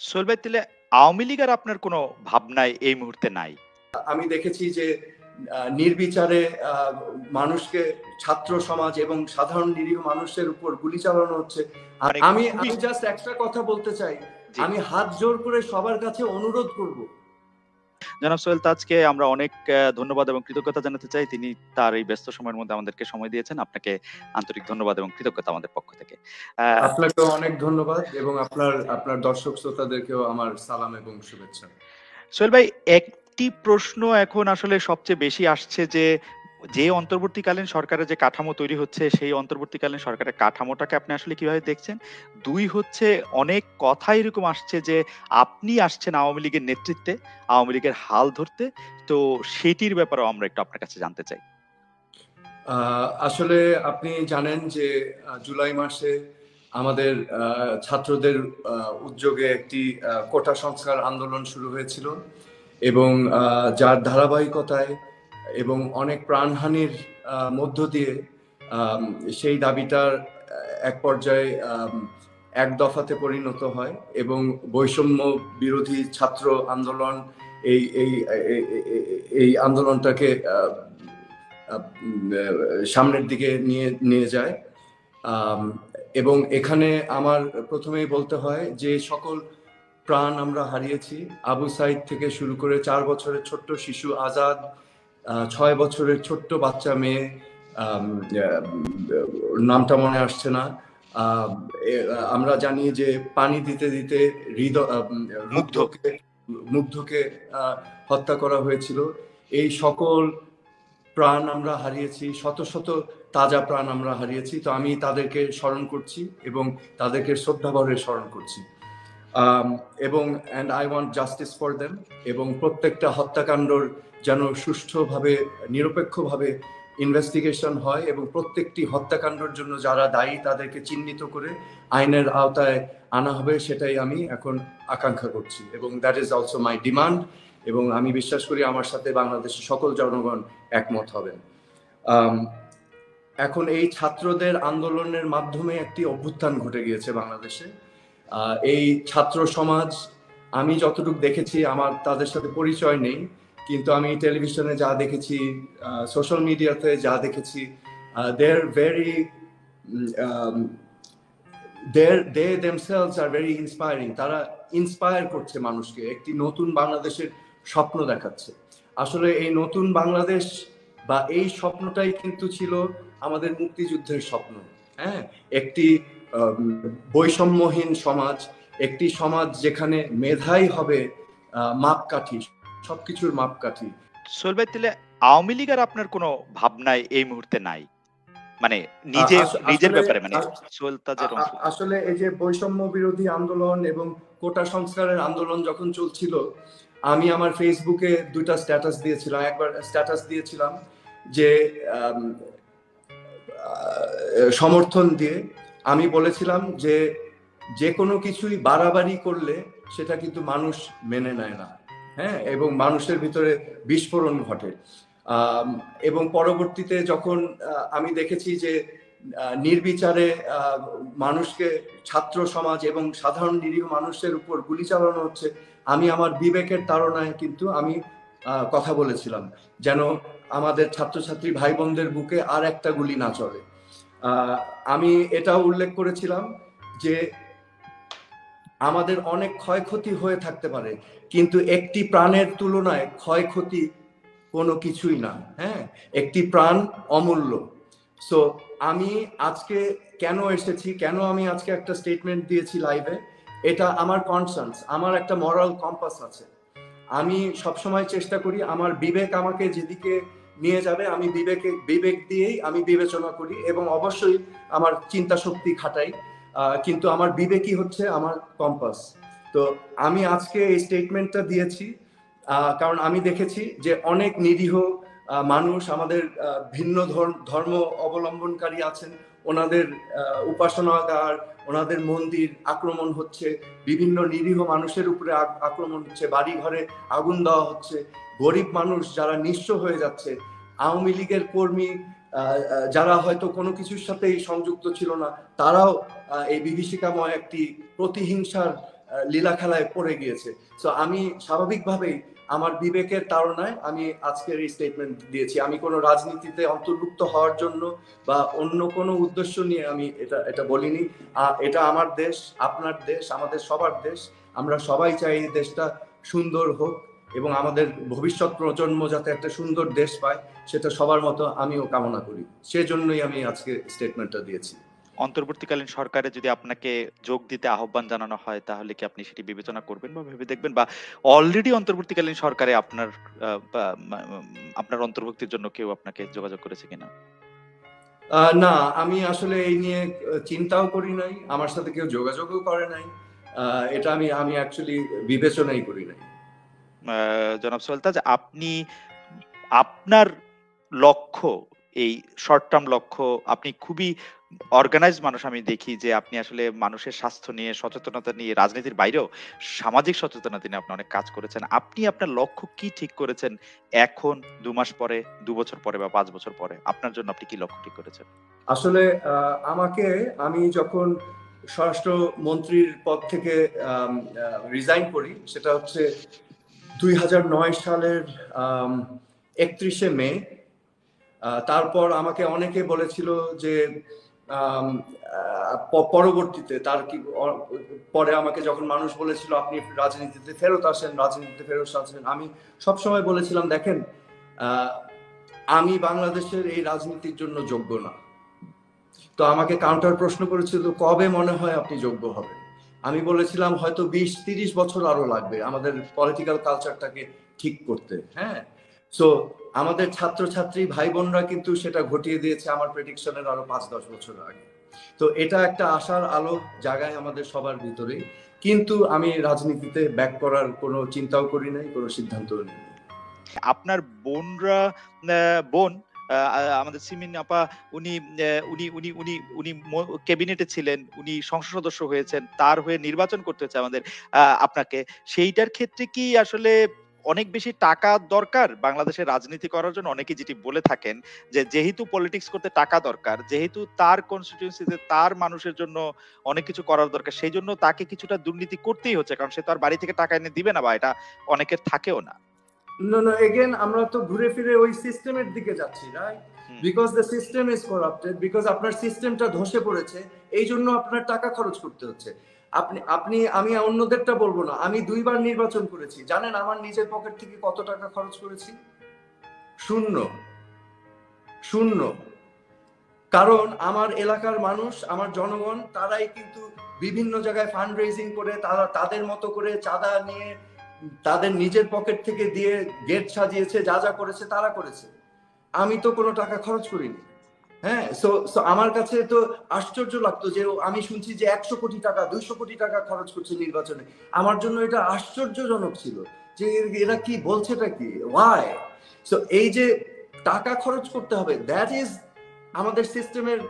সোহেল ভাই, তাহলে আওয়ামী লীগ আর আপনার কোনো ভাবনায় এই মুহূর্তে নাই? আমি দেখেছি যে নির্বিচারে মানুষকে, ছাত্র সমাজ এবং সাধারণ নিরীহ মানুষের উপর গুলি চালানো হচ্ছে। মানে আমি খুবই। আমি জাস্ট একটা কথা বলতে চাই, জি। আমি হাত জোর করে সবার কাছে অনুরোধ করব। জনাব সোহেল তাজকে আমরা অনেক ধন্যবাদ এবং কৃতজ্ঞতা জানাতে চাই। তিনি তার এই ব্যস্ত সময়ের মধ্যে আমাদেরকে সময় দিয়েছেন। আপনাকে আন্তরিক ধন্যবাদ এবং কৃতজ্ঞতা আমাদের পক্ষ থেকে। আ আপনাকেও অনেক ধন্যবাদ এবং আপনার আপনার দর্শক শ্রোতাদেরকেও আমার সালাম এবং শুভেচ্ছা। সোহেল ভাই, একটি প্রশ্ন এখন আসলে সবচেয়ে বেশি আসছে যে অন্তর্বর্তীকালীন সরকারের যে কাঠামো তৈরি হচ্ছে, সেই অন্তর্বর্তীকালীন সরকারের কাঠামোটাকে আপনি আসলে কিভাবে দেখছেন? ২ হচ্ছে, অনেক কথা এরকম আসছে যে আপনি আসছেন আওয়ামী লীগের নেতৃত্বে, আওয়ামী লীগের হাল ধরতে। তো সেটির ব্যাপারেও আমরা একটু আপনার কাছে জানতে চাই। আসলে আপনি জানেন যে জুলাই মাসে আমাদের ছাত্রদের উদ্যোগে একটি কোটা সংস্কার আন্দোলন শুরু হয়েছিল এবং যার ধারাবাহিকতায় এবং অনেক প্রাণহানির মধ্য দিয়ে আম, সেই দাবিটার এক পর্যায়ে এক দফাতে পরিণত হয় এবং বৈষম্য বিরোধী ছাত্র আন্দোলন এই এই এই- এই- এই আন্দোলনটাকে সামনের দিকে নিয়ে নিয়ে যায়। এবং এখানে আমার প্রথমেই বলতে হয় যে সকল প্রাণ আমরা হারিয়েছি, আবু সাইদ থেকে শুরু করে 4 বছরের ছোট্ট শিশু আজাদ, 6 বছরের ছোট্ট বাচ্চা মেয়ে, নামটা মনে আসছে না, আমরা জানি যে পানি দিতে দিতে হৃদয় মুগ্ধ। রুদ্ধকে মুগ্ধকে হত্যা করা হয়েছিল। এই সকল প্রাণ আমরা হারিয়েছি, শত শত তাজা প্রাণ আমরা হারিয়েছি। তো আমি তাদেরকে স্মরণ করছি এবং তাদেরকে শ্রদ্ধাভরে স্মরণ করছি। এবং and I want justice for them. এবং প্রত্যেকটা হত্যাকাণ্ডর যেন সুষ্ঠুভাবে, নিরপেক্ষভাবে ইনভেস্টিগেশন হয় এবং প্রত্যেকটি হত্যাকাণ্ডের জন্য যারা দায়ী তাদেরকে চিহ্নিত করে আইনের আওতায় আনা হবে, সেটাই আমি এখন আকাঙ্ক্ষা করছি এবং that is also my demand. এবং আমি বিশ্বাস করি আমার সাথে বাংলাদেশের সকল জনগণ একমত হবেন। এখন এই ছাত্রদের আন্দোলনের মাধ্যমে একটি অভ্যুত্থান ঘটে গিয়েছে বাংলাদেশে। এই ছাত্র সমাজ, আমি যতটুকু দেখেছি, আমার তাদের সাথে পরিচয় নেই, কিন্তু আমি টেলিভিশনে যা দেখেছি, সোশ্যাল মিডিয়াতে যা দেখেছি, they are very they themselves are very inspiring. তারা ইন্সপায়ার করছে মানুষকে, একটি নতুন বাংলাদেশের স্বপ্ন দেখাচ্ছে। আসলে এই নতুন বাংলাদেশ বা এই স্বপ্নটাই কিন্তু ছিল আমাদের মুক্তিযুদ্ধের স্বপ্ন। হ্যাঁ, একটি বৈষম্যহীন সমাজ, একটি সমাজ যেখানে মেধাই হবে মাপকাঠি, সবকিছুর মাপকাঠি। সোহেল ভাই, তাহলে আওয়ামী লীগ আর আপনার কোনো ভাবনায় এই মুহূর্তে নাই? মানে নিজের আসলে ব্যাপারে, মানে সোহেল তাজের অংশ। আসলে এই যে বৈষম্য বিরোধী আন্দোলন এবং কোটা সংস্কারের আন্দোলন যখন চলছিল, আমি আমার ফেসবুকে 2টা স্ট্যাটাস দিয়েছিলাম। একবার স্ট্যাটাস দিয়েছিলাম যে সমর্থন দিয়ে আমি বলেছিলাম যে যে কোনো কিছুই বাড়াবাড়ি করলে সেটা কিন্তু মানুষ মেনে নেয় না। হ্যাঁ, এবং মানুষের ভিতরে বিস্ফোরণ ঘটে। এবং পরবর্তীতে যখন আমি দেখেছি যে নির্বিচারে মানুষকে, ছাত্র সমাজ এবং সাধারণ নিরীহ মানুষের উপর গুলি চালানো হচ্ছে, আমি আমার বিবেকের তাড়নায় কিন্তু আমি কথা বলেছিলাম যেন আমাদের ছাত্রছাত্রী ভাই বোনদের বুকে আর একটা গুলি না চলে। আমি এটাও উল্লেখ করেছিলাম যে আমাদের অনেক ক্ষয়ক্ষতি হয়ে থাকতে পারে, কিন্তু একটি প্রাণের তুলনায় ক্ষয়ক্ষতি কোনো কিছুই না। হ্যাঁ, একটি প্রাণ অমূল্য। সো আমি আজকে কেন এসেছি, কেন আমি আজকে একটা স্টেটমেন্ট দিয়েছি লাইভে, এটা আমার কনসার্নস, আমার একটা মরাল কম্পাস আছে। আমি সবসময় চেষ্টা করি আমার বিবেক আমাকে যেদিকে নিয়ে যাবে আমি বিবেক দিয়েই আমি বিবেচনা করি এবং অবশ্যই আমার চিন্তা শক্তি খাটাই, কিন্তু আমার বিবেকই হচ্ছে আমার কম্পাস। তো আমি আজকে এই স্টেটমেন্টটা দিয়েছি কারণ আমি দেখেছি যে অনেক নিরীহ মানুষ, আমাদের ভিন্ন ধর্ম অবলম্বনকারী আছেন, ওনাদের উপাসনাগার, ওনাদের মন্দির আক্রমণ হচ্ছে, বিভিন্ন নিরীহ মানুষের উপরে আক্রমণ হচ্ছে, বাড়ি ঘরে আগুন দেওয়া হচ্ছে, গরিব মানুষ যারা নিঃস্ব হয়ে যাচ্ছে, আওয়ামী লীগের কর্মী যারা হয়তো কোনো কিছুর সাথেই সংযুক্ত ছিল না, তারাও এই বিভীষিকাময় একটি প্রতিহিংসার লীলা খেলায় পড়ে গিয়েছে। সো আমি স্বাভাবিকভাবেই আমার বিবেকের তাড়নায় আমি আজকের এই স্টেটমেন্ট দিয়েছি। আমি কোনো রাজনীতিতে অন্তর্ভুক্ত হওয়ার জন্য বা অন্য কোনো উদ্দেশ্য নিয়ে আমি এটা বলিনি। এটা আমার দেশ, আপনার দেশ, আমাদের সবার দেশ। আমরা সবাই চাই এই দেশটা সুন্দর হোক এবং আমাদের ভবিষ্যৎ প্রজন্ম যাতে একটা সুন্দর দেশ পায়, সেটা সবার মতো আমিও কামনা করি। সেজন্যই আমি আজকে স্টেটমেন্টটা দিয়েছি। অন্তর্বর্তীকালীন সরকারে যদি আপনাকে যোগ দিতে আহ্বান জানানো হয় তাহলে কি আপনি সেটি বিবেচনা করবেন বা ভেবে দেখবেন, বা অলরেডি অন্তর্বর্তীকালীন সরকারে আপনার আপনার অন্তর্ভুক্তির জন্য কেউ আপনাকে যোগাযোগ করেছে কিনা? না, আমি আসলে এই নিয়ে চিন্তাও করি নাই, আমার সাথে কেউ যোগাযোগও করে নাই। এটা আমি অ্যাকচুয়ালি বিবেচনাই করি নাই। জনাব সোহেল তাজ, আপনি আপনার লক্ষ্য, এই শর্ট টার্ম লক্ষ্য, আপনি খুবই অর্গানাইজড মানুষ। আমি দেখি যে আপনি আসলে মানুষের স্বাস্থ্য নিয়ে, সচেতনতা নিয়ে, রাজনীতির বাইরেও সামাজিক সচেতনতা নিয়ে আপনি অনেক কাজ করেছেন। আপনি আপনার লক্ষ্য কি ঠিক করেছেন এখন, ২ মাস পরে, ২ বছর পরে বা ৫ বছর পরে? আপনার জন্য আপনি কি লক্ষ্য ঠিক করেছেন? আসলে আমি যখন স্বরাষ্ট্রমন্ত্রীর পদ থেকে রিজাইন করি, সেটা হচ্ছে ২০০৯ সালের ৩১শে মে। তারপর আমাকে অনেকে বলেছিল যে পরবর্তীতে পরে আমাকে যখন মানুষ বলেছিল আপনি রাজনীতিতে ফেরত আসেন, আমি সবসময় বলেছিলাম, দেখেন, আমি বাংলাদেশের এই রাজনীতির জন্য যোগ্য না। তো আমাকে কাউন্টার প্রশ্ন করেছিল, কবে মনে হয় আপনি যোগ্য হবেন? আমি বলেছিলাম হয়তো ২০-৩০ বছর আরো লাগবে আমাদের পলিটিক্যাল কালচারটাকে ঠিক করতে। হ্যাঁ, সো আমাদের ছাত্রছাত্রী ভাই বোনরা কিন্তু সেটা ঘটিয়ে দিয়েছে আমার প্রেডিকশনের আরো ৫-১০ বছর আগে। তো এটা একটা আশার আলো জাগায় আমাদের সবার ভিতরে। কিন্তু আমি রাজনীতিতে ব্যাক করার কোনো চিন্তাও করি নাই, কোনো সিদ্ধান্তও নিই। আপনার বোনরা, বোন, আমাদের সিমিন আপা, উনি উনি উনি উনি উনি ক্যাবিনেটে ছিলেন, উনি সংসদ সদস্য হয়েছেন, তার হয়ে নির্বাচন করতে হচ্ছে আমাদের আপনাকে। সেইটার ক্ষেত্রে কি আসলে অনেক বেশি টাকা দরকার বাংলাদেশের রাজনীতি করার জন্য? অনেকে যেটি বলে থাকেন যে যেহেতু পলিটিক্স করতে টাকা দরকার, যেহেতু তার কনস্টিটিউয়েন্সিতে তার মানুষের জন্য অনেক কিছু করার দরকার, সেই জন্য তাকে কিছুটা দুর্নীতি করতেই হচ্ছে, কারণ সে তো আর বাড়ি থেকে টাকা এনে দিবে না, বা এটা অনেকের থাকেও না। No, again, আমরা তো ঘুরে ফিরে ওই সিস্টেমের দিকে যাচ্ছি, right? Because the system is corrupted, because আপনার সিস্টেমটা ধসে পড়েছে, এই জন্য আপনার টাকা খরচ করতে হচ্ছে। আমি অন্যদেরটা বলবো না, আমি ২ বার নির্বাচন করেছি। জানেন আমার নিজের পকেট থেকে কত টাকা খরচ করেছি? শূন্য। শূন্য। কারণ আমার এলাকার মানুষ, আমার জনগণ, তারাই কিন্তু বিভিন্ন জায়গায় ফান্ড রেজিং করে, তারা তাদের মতো করে চাঁদা নিয়ে, তাদের নিজের পকেট থেকে দিয়ে গেট সাজিয়েছে, যা যা করেছে তারা করেছে। আমি তো কোনো টাকা খরচ করিনি। হ্যাঁ, সো আমার কাছে তো আশ্চর্য লাগতো যে আমি শুনছি যে ১০০ কোটি টাকা, ২০০ কোটি টাকা খরচ করছে নির্বাচনে। আমার জন্য এটা আশ্চর্যজনক ছিল যে এরা কি বলছেটা কি, ওয়াই? সো এই যে টাকা খরচ করতে হবে, দ্যাট ইজ আমাদের সিস্টেমের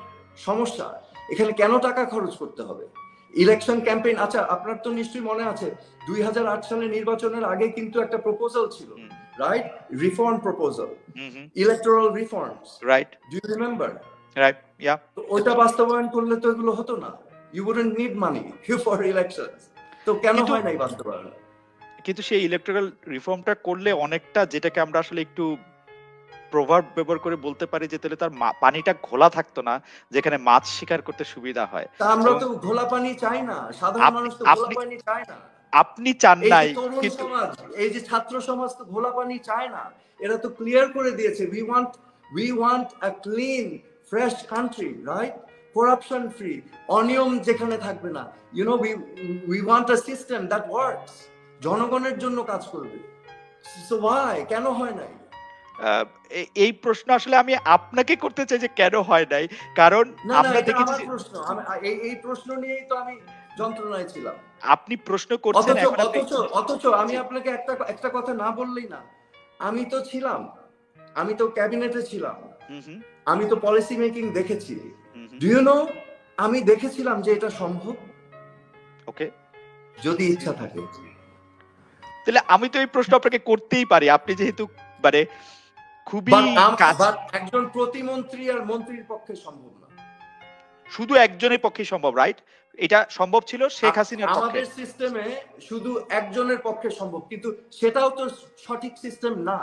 সমস্যা। এখানে কেন টাকা খরচ করতে হবে? ইলেকশন ক্যাম্পেইন, আচ্ছা আপনার তো নিশ্চয়ই মনে আছে ২০০৮ সালে নির্বাচনের আগে কিন্তু একটা প্রপোজাল ছিল, right? Reform proposal, electoral reforms, right, do you remember? Right, yeah. ওইটা বাস্তবায়ন করলে তো এগুলো হতো না। You wouldn't need money for elections. তো কেন কিন্তু হয় নাই বাস্তবায়ন? কিন্তু সেই ইলেকট্রাল রিফর্মটা করলে অনেকটা, যেটাকে আমরা আসলে একটু প্রভার্ব ব্যবহার করে বলতে পারি, যে তাহলে তার পানিটা ঘোলা থাকতো না, যেখানে মাছ শিকার করতে সুবিধা হয়। তা আমরা এবং তো ঘোলা পানি চাই না, সাধারণ আপনি মানুষ তো ঘোলা আপনি পানি চায় না। আপনি চান এই যে নাই, তরুণ কিন্তু সমাজ, এই যে ছাত্র সমাজ তো ঘোলা পানি চায় না। এরা তো ক্লিয়ার করে দিয়েছে, we want a clean fresh country, right? Corruption free, অনিয়ম যেখানে থাকবে না। We want a system that works, জনগণের জন্য কাজ করবে। সো ওয়াই, কেন হয় নাই? এই প্রশ্ন আসলে আমি আপনাকে করতে চাই যে কেন হয় নাই, কারণ না, আমরা এটা দেখেছি আমার যে প্রশ্ন। এই প্রশ্ন নিয়েই তো আমি যন্ত্রণায় ছিলাম। আপনি প্রশ্ন করছেন, অথচ এখন আপনি অথচ অথচ আমি জি। আপনাকে একটা কথা না বললেই না। আমি তো ছিলাম, আমি তো ক্যাবিনেটে ছিলাম, হুম, হুম, আমি তো পলিসি মেকিং দেখেছি। হুম, হুম। ডু ইউ নো, আমি দেখেছিলাম যে এটা সম্ভব ওকে, যদি ইচ্ছা থাকে। তাহলে আমি তো এই প্রশ্ন আপনাকে করতেই পারি, আপনি যেহেতু মানে খুবই কাজ, বাট একজন প্রতিমন্ত্রী আর মন্ত্রীর পক্ষে সম্ভব না। শুধু একজনের পক্ষে সম্ভব, রাইট? এটা সম্ভব ছিল শেখ হাসিনার পক্ষে। আমাদের সিস্টেমে শুধু একজনের পক্ষে সম্ভব, কিন্তু সেটাও তো সঠিক সিস্টেম না।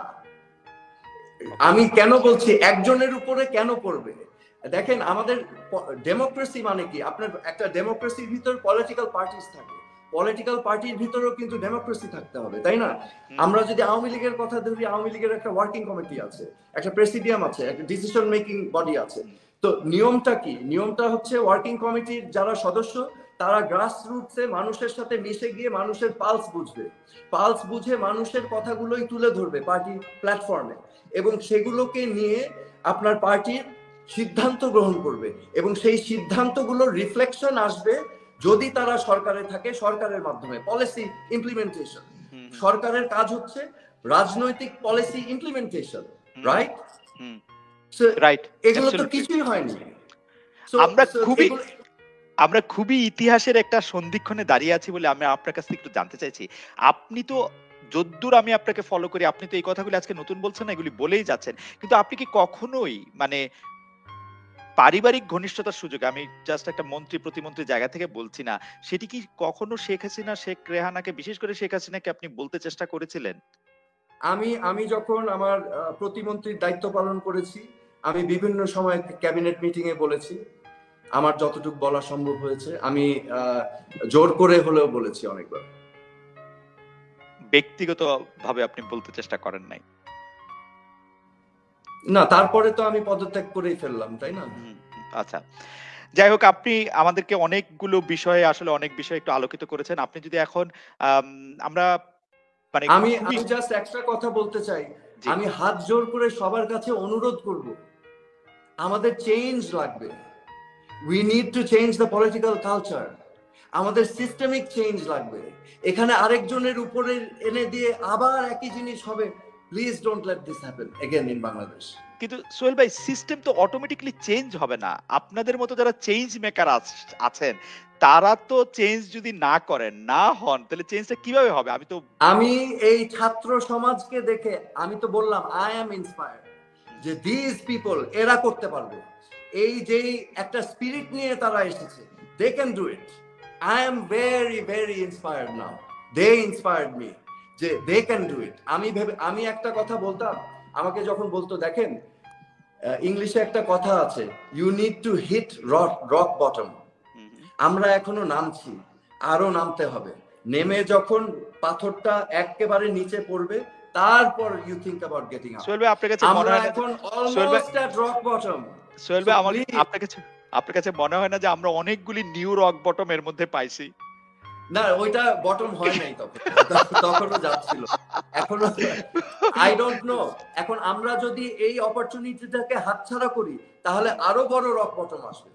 আমি কেন বলছি একজনের উপরে কেন করবে? দেখেন আমাদের ডেমোক্রেসি মানে কি, আপনার একটা ডেমোক্রেসির ভিতর পলিটিক্যাল পার্টিস থাকে, পলিটিক্যাল পার্টির ভিতরেও কিন্তু ডেমোক্রেসি থাকতে হবে, তাই না? আমরা যদি আওয়ামী লীগের কথা ধরি, আওয়ামী লীগের একটা ওয়ার্কিং কমিটি আছে, একটা প্রেসিডিয়াম আছে, একটা ডিসিশন মেকিং বডি আছে। তো নিয়মটা কি? নিয়মটা হচ্ছে ওয়ার্কিং কমিটির যারা সদস্য তারা গ্রাস রুটসে মানুষের সাথে মিশে গিয়ে মানুষের পালস বুঝবে, পালস বুঝে মানুষের কথাগুলোই তুলে ধরবে পার্টি প্ল্যাটফর্মে, এবং সেগুলোকে নিয়ে আপনার পার্টির সিদ্ধান্ত গ্রহণ করবে, এবং সেই সিদ্ধান্তগুলোর রিফ্লেকশন আসবে যদি তারা সরকারে থাকে সরকারের মাধ্যমে পলিসি ইমপ্লিমেন্টেশন। সরকারের কাজ হচ্ছে রাজনৈতিক পলিসি ইমপ্লিমেন্টেশন, রাইট? রাইট, এগুলো তো কিছুই হয়নি। আমরা খুবই ইতিহাসের একটা সন্ধিক্ষণে দাঁড়িয়ে আছি বলে আমি আপনার কাছ থেকে একটু জানতে চাইছি। আপনি তো যদ্দূর আমি আপনাকে ফলো করি, আপনি তো এই কথাগুলি আজকে নতুন বলছেন না, এগুলি বলেই যাচ্ছেন, কিন্তু আপনি কি কখনোই মানে পারিবারিক ঘনিষ্ঠতার সুযোগে, আমি জাস্ট একটা মন্ত্রী প্রতিমন্ত্রী জায়গা থেকে বলছি না, সেটি কি কখনো শেখ হাসিনা, শেখ রেহানাকে, বিশেষ করে শেখ হাসিনাকে আপনি বলতে চেষ্টা করেছিলেন? আমি যখন আমার প্রতিমন্ত্রীর দায়িত্ব পালন করেছি, আমি বিভিন্ন সময় ক্যাবিনেট মিটিং এ বলেছি, আমার যতটুকু বলা সম্ভব হয়েছে আমি জোর করে হলেও বলেছি অনেকবার। ব্যক্তিগত ভাবে আপনি বলতে চেষ্টা করেন নাই? না, তারপরে তো আমি পদত্যাগ করেই ফেললাম, তাই না? আচ্ছা, যাই হোক, আপনি আমাদেরকে অনেকগুলো বিষয়ে, আসলে অনেক বিষয় একটু আলোকিত করেছেন। আপনি যদি এখন আমরা মানে আমি জাস্ট একটা কথা বলতে চাই, আমি হাত জোর করে সবার কাছে অনুরোধ করব, আমাদের চেঞ্জ লাগবে। We need to change the political culture. আমাদের সিস্টেমিক চেঞ্জ লাগবে। এখানে আরেকজনের উপরে এনে দিয়ে আবার একই জিনিস হবে। Please don't let this happen again in Bangladesh. কিন্তু সোহেল ভাই, সিস্টেম তো অটোমেটিক্যালি চেঞ্জ হবে না। আপনাদের মতো যারা চেঞ্জ মেকার আছেন, তারা তো চেঞ্জ যদি না করেন, না হন, তাহলে চেঞ্জটা কিভাবে হবে? আমি এই ছাত্র সমাজকে দেখে আমি তো বললাম আই অ্যাম ইন্সপায়ার্ড যে দিস পিপল এরা করতে পারবে। এই যে একটা স্পিরিট নিয়ে তারা এসেছে, they can do it. I am very very inspired now, they inspired me যে দে ক্যান ডু ইট। আমি একটা কথা বলতাম, আমাকে যখন বলতো, দেখেন ইংলিশে একটা কথা আছে, you need to hit rock bottom. আমরা এখনো নামছি, আরো নামতে হবে। নেমে যখন পাথরটা একেবারে নিচে পড়বে, তারপর you think about getting up. Sohel ভাই, আপনার কাছে মনে হয় না এখন almost at rock bottom? Sohel ভাই, আপনার কাছে মনে হয় না যে আমরা অনেকগুলি নিউ রক বটম এর মধ্যে পাইছি? না, ওইটা বটম হয় নাই তখন, তখনও যাচ্ছিল, এখনো আই ডোন্ট নো। এখন আমরা যদি এই অপরচুনিটিটাকে হাতছাড়া করি, তাহলে আরো বড় রক বটম আসবে।